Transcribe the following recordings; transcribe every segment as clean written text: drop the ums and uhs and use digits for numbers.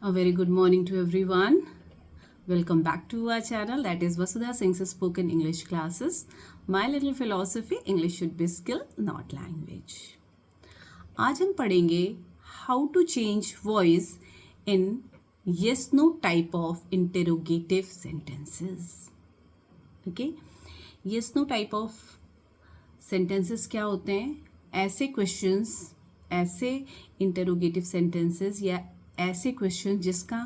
A very good morning to everyone. Welcome back to our channel, that is Vasudha Singh's Spoken English Classes. My little philosophy, English should be skill, not language. आज हम पढ़ेंगे how to change voice in yes no type of interrogative sentences. Okay? Yes no type of sentences क्या होते हैं? ऐसे questions, ऐसे interrogative sentences या ऐसे क्वेश्चन जिसका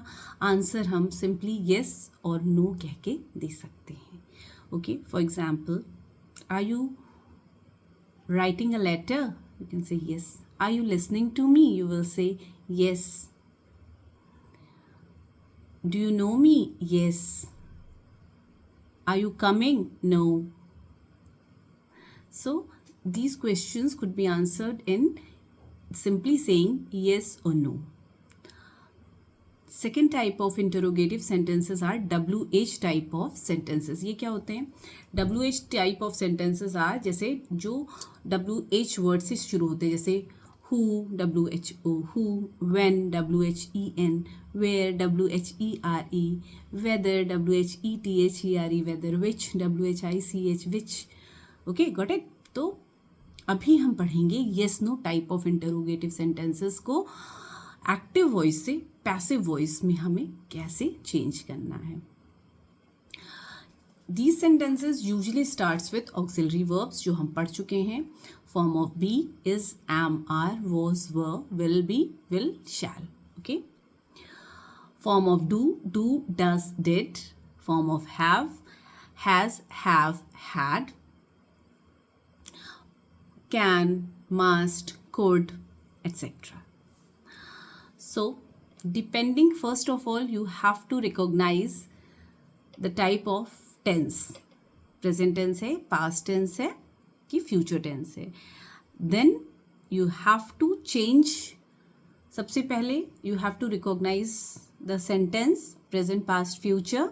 आंसर हम सिंपली येस और नो कह के दे सकते हैं. Okay, for example, are you writing a letter? You can say yes. Are you listening to me? You will say yes. Do you know me? Yes. Are you coming? No. So these questions could be answered in simply saying yes or no. Second type of interrogative sentences are WH type of sentences. ये क्या होते हैं? WH type of sentences are जैसे जो WH word से शुरू होते हैं, जैसे who, WHO, who, when, WHEN, where, WHERE, whether, WHETHERE, whether, which, WHICH, which. Okay, got it. तो अभी हम पढ़ेंगे yes no type of interrogative sentences को एक्टिव वॉइस से पैसिव वॉइस में हमें कैसे चेंज करना है. These sentences usually starts with auxiliary verbs जो हम पढ़ चुके हैं. Form of be is am, are, was, were, will, be, will, shall. Okay. Form of do, does, did. Form of has, have, had. Can, must, could, etc. So, depending, first of all, you have to recognize the type of tense. Present tense है, past tense है, कि future tense है. Then you have to change. सबसे पहले you have to recognize the sentence present, past, future.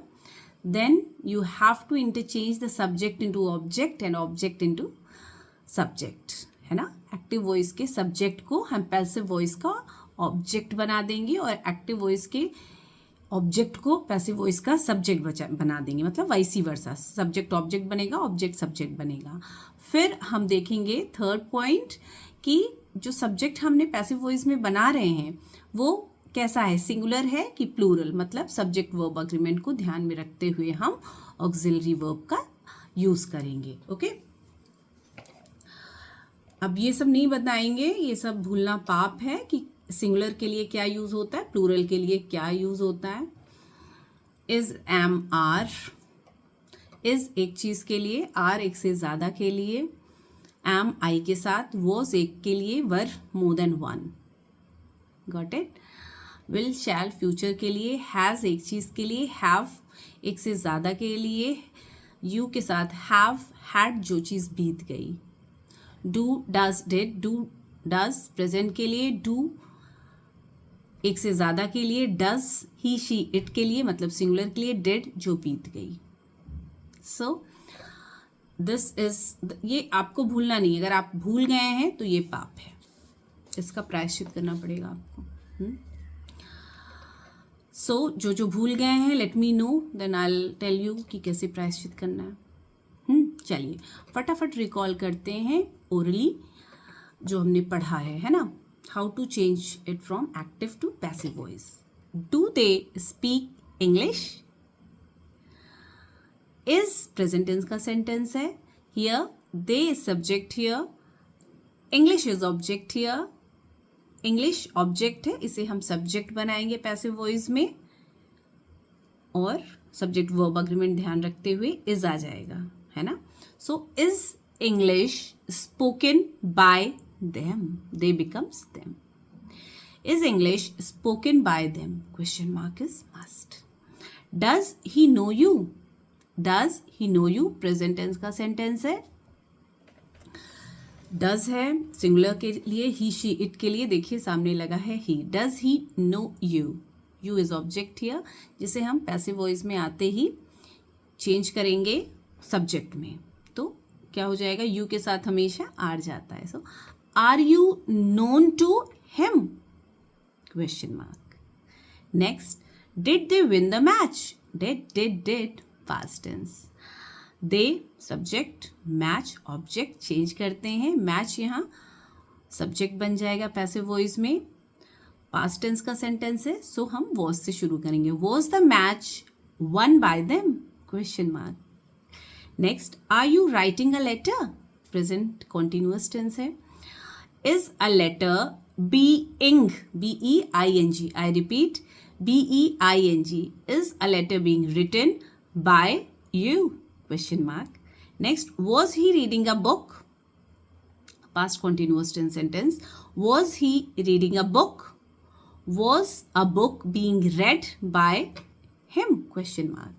Then you have to interchange the subject into object and object into subject, है ना. Active voice के subject को हम passive voice का object बना देंगे और एक्टिव वॉइस के ऑब्जेक्ट को पैसिव वॉइस का सब्जेक्ट बना देंगे. मतलब वाइसी वर्सा, सब्जेक्ट ऑब्जेक्ट बनेगा, ऑब्जेक्ट सब्जेक्ट बनेगा. फिर हम देखेंगे थर्ड पॉइंट कि जो सब्जेक्ट हमने पैसिव वॉइस में बना रहे हैं वो कैसा है, सिंगुलर है कि प्लूरल. मतलब सब्जेक्ट वर्ब अग्रीमेंट को ध्यान में रखते हुए हम ऑक्सिलरी वर्ब का यूज करेंगे. ओके. अब ये सब नहीं बताएंगे, ये सब भूलना पाप है कि सिंगुलर के लिए क्या यूज होता है, प्लूरल के लिए क्या यूज होता है. Is, am, are. इज एक चीज के लिए, आर एक से ज्यादा के लिए, एम आई के साथ, वॉज एक के लिए, were more than one. Got it. Will, shall future के लिए, हैज एक चीज के लिए, हैव एक से ज्यादा के लिए, यू के साथ हैव, हैड जो चीज बीत गई. Do, does, did. Do, does present के लिए, डू एक से ज्यादा के लिए, डज ही, शी, इट के लिए मतलब सिंगुलर के लिए, डिड जो बीत गई. सो दिस इज, ये आपको भूलना नहीं. अगर आप भूल गए हैं तो ये पाप है, इसका प्रायश्चित करना पड़ेगा आपको. सो जो भूल गए हैं, let me know, then I will tell you कि कैसे प्रायश्चित करना है. चलिए फटाफट रिकॉल करते हैं ओरली जो हमने पढ़ा है ना. How to change it from active to passive voice. Do they speak English? Is present tense का सेंटेंस है. Here they is subject, here English is object, here English object है, इसे हम सब्जेक्ट बनाएंगे पैसिव वॉइस में और subject verb agreement ध्यान रखते हुए इज आ जाएगा, है ना. So is English spoken by them? They becomes them. Is English spoken by them? Question mark is must. Does he know you? Does he know you? Present tense का sentence है. Does है singular के लिए, he, she, it के लिए देखिए सामने लगा है he. Does he know you? You is object here जिसे हम पैसिव वॉइस में आते ही चेंज करेंगे सब्जेक्ट में. तो क्या हो जाएगा, यू के साथ हमेशा आर जाता है. So are you known to him? Question mark. Next, did they win the match? Did, past tense. They, subject, match, object change करते हैं. मैच यहाँ सब्जेक्ट बन जाएगा पैसिव वॉइस में. पास्ट टेंस का सेंटेंस है, सो हम वॉज से शुरू करेंगे. Was the match won by them? Question mark. Next, are you writing a letter? Present continuous tense है. Is a letter being, B-E-I-N-G, I repeat, B-E-I-N-G, is a letter being written by you? Question mark. Next, was he reading a book? Past continuous tense sentence. Was he reading a book? Was a book being read by him? Question mark.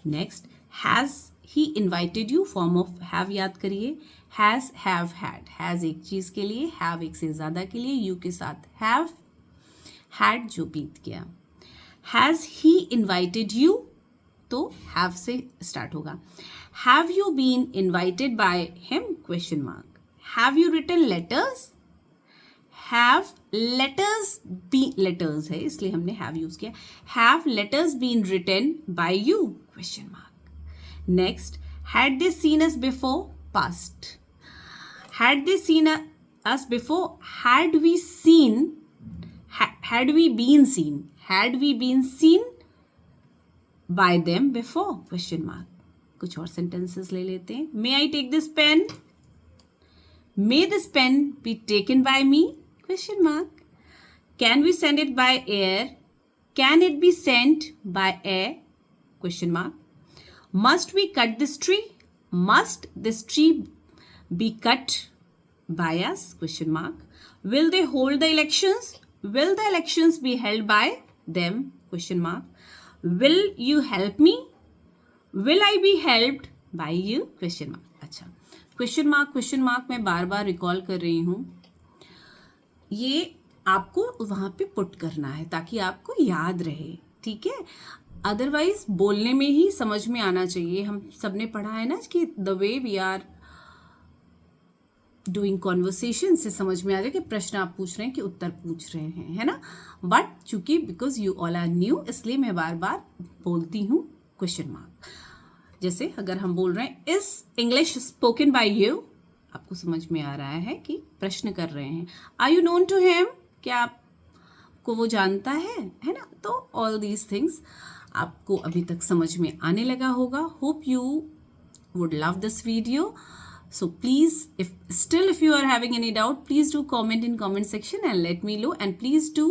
Next, has he invited you? Form of have याद करिए. Has, have, had. Has एक चीज के लिए, have एक से ज्यादा के लिए, you के साथ have, had जो बीत गया. Has he invited you? तो have से स्टार्ट होगा. Have you been invited by him? Question mark. Have you written letters? Have letters letters है इसलिए हमने have यूज किया. Have letters been written by you? Question mark. Next, had they seen us before? Past. Had they seen us before? Had we seen? Had we been seen? Had we been seen by them before? Question mark. कुछ और sentences ले लेते हैं. May I take this pen? May this pen be taken by me? Question mark. Can we send it by air? Can it be sent by air? Question mark. Must we cut this tree? Must this tree be cut by us? Question mark. Will they hold the elections? Will the elections be held by them? Question mark. Will you help me? Will I be helped by you? Question mark. अच्छा, question mark मैं बार बार recall कर रही हूँ. ये आपको वहाँ पे put करना है ताकि आपको याद रहे. ठीक है, अदरवाइज बोलने में ही समझ में आना चाहिए. हम सबने पढ़ा है ना कि the way we are doing conversation से समझ में आ जाए कि प्रश्न आप पूछ रहे हैं कि उत्तर पूछ रहे हैं, है ना. बट चूंकि because you all are new, इसलिए मैं बार बार बोलती हूँ क्वेश्चन मार्क. जैसे अगर हम बोल रहे हैं is English spoken by you, आपको समझ में आ रहा है कि प्रश्न कर रहे हैं. Are you known to him? क्या आपको वो जानता है ना. तो ऑल दीज थिंग्स आपको अभी तक समझ में आने लगा होगा. Hope you would love this video. So please, if you are having any doubt, please do comment in comment section and let me know. And please do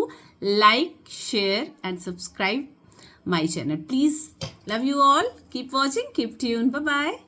like, share and subscribe my channel. Please, love you all. Keep watching. Keep tuned. Bye bye.